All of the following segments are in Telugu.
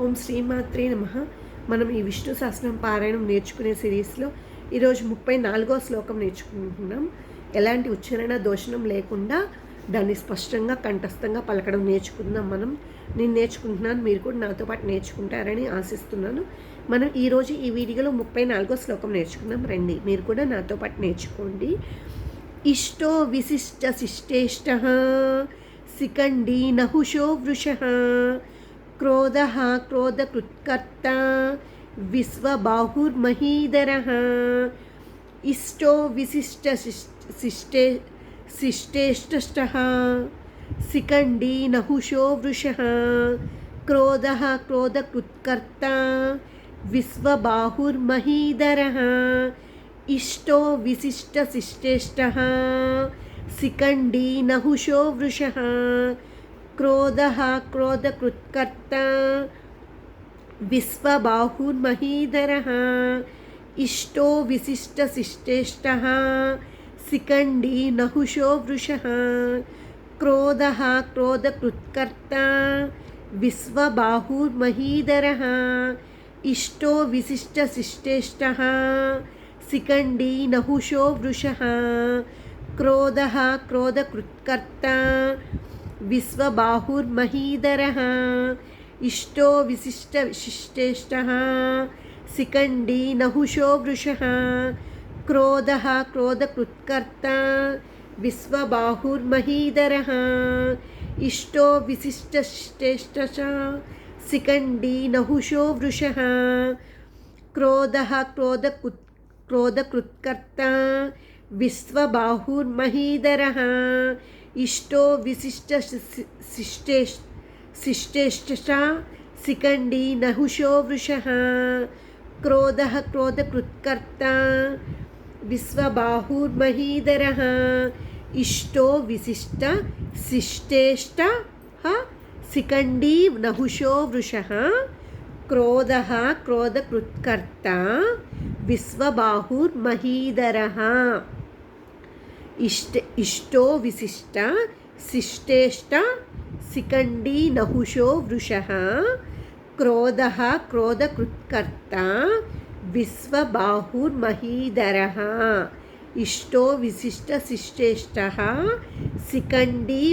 ఓం శ్రీమాత్రే నమః. మనం ఈ విష్ణు సహస్రనామ పారాయణం నేర్చుకునే సిరీస్లో ఈరోజు 34వ శ్లోకం నేర్చుకుంటున్నాం. ఎలాంటి ఉచ్చారణ దోషణం లేకుండా దాన్ని స్పష్టంగా కంఠస్థంగా పలకడం నేర్చుకుందాం. నేను నేర్చుకుంటున్నాను, మీరు కూడా నాతో పాటు నేర్చుకుంటారని ఆశిస్తున్నాను. మనం ఈరోజు ఈ వీడియోలో 34వ శ్లోకం నేర్చుకుందాం. రండి, మీరు కూడా నాతో పాటు నేర్చుకోండి. ఇష్టో విశిష్ట శిష్టేష్టః శిఖండీ నహుషో వృషః క్రోధః క్రోధకృత్కర్తా విశ్వబాహుర్మహీధరః. ఇష్టో విశిష్ట శిష్టేష్టః శిఖండీ నహుషో వృషః క్రోధః క్రోధకృత్కర్తా విశ్వబాహుర్మహీధరः. ఇష్టో విశిష్ట శిష్టేష్టః శిఖండీ నహుషో వృషః క్రోధః క్రోధకృత్కర్తా విశ్వబాహుర్మహీధరः. ఇష్టో విశిష్ట శిష్టేష్టః శిఖండీ నహుషో వృషః క్రోధః క్రోధకృత్కర్తా విశ్వబాహుర్మహీధరः. ఇష్టో విశిష్ట శిష్టేష్టః శిఖండీ నహుషో వృషః క్రోధః క్రోధకృత్కర్తా విశ్వబాహుర్మహీధరः. ఇష్టో విశిష్ట శిష్టేష్టః శిఖండీ నహుషో వృషః క్రోధః క్రోధకృత్కర్తా విశ్వబాహుర్మహీధరः. ఇష్టో విశిష్ట శిష్టేష్టః శిఖండీ నహుషో వృషః క్రోధః క్రోధకృత్కర్తా విశ్వబాహుర్మహీధరः. ఇష్టో విశిష్ట శిష్టేష్టః శిఖండీ నహుషో వృషః క్రోధః క్రోధకృత్కర్తా విశ్వబాహుర్మహీధరः. ఇష్టో విశిష్ట శిష్టేష్టః శిఖండీ నహుషో వృషః క్రోధః క్రోధకృత్కర్తా విశ్వబాహుర్మహీధరः. ఇష్టో విశిష్ట శిష్టేష్టః శిఖండీ నహుషో వృషః క్రోధః క్రోధకృత్కర్తా విశ్వబాహుర్మహీధరः. ఇష్టో విశిష్ట శిష్టేష్టః శిఖండీ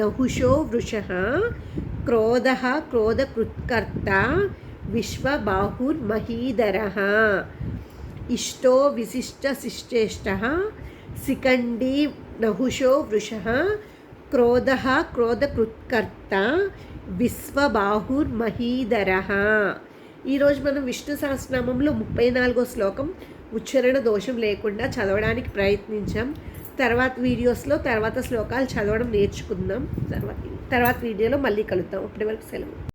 నహుషో వృషః క్రోధః క్రోధకృత్కర్తా విశ్వబాహుర్మహీధరः. ఇష్టో విశిష్ట శిష్టేష్టః శిఖండీ నహుషో వృషః క్రోధః క్రోధకృత్కర్తా విశ్వబాహుర్మహీధరः. ఈరోజు మనం విష్ణు సహస్రనామంలో 34వ శ్లోకం ఉచ్చారణ దోషం లేకుండా చదవడానికి ప్రయత్నించాం. తర్వాత వీడియోస్లో తర్వాత శ్లోకాలు చదవడం నేర్చుకుందాం. తర్వాత వీడియోలో మళ్ళీ కలుద్దాం. అప్పటి వరకు సెలవు.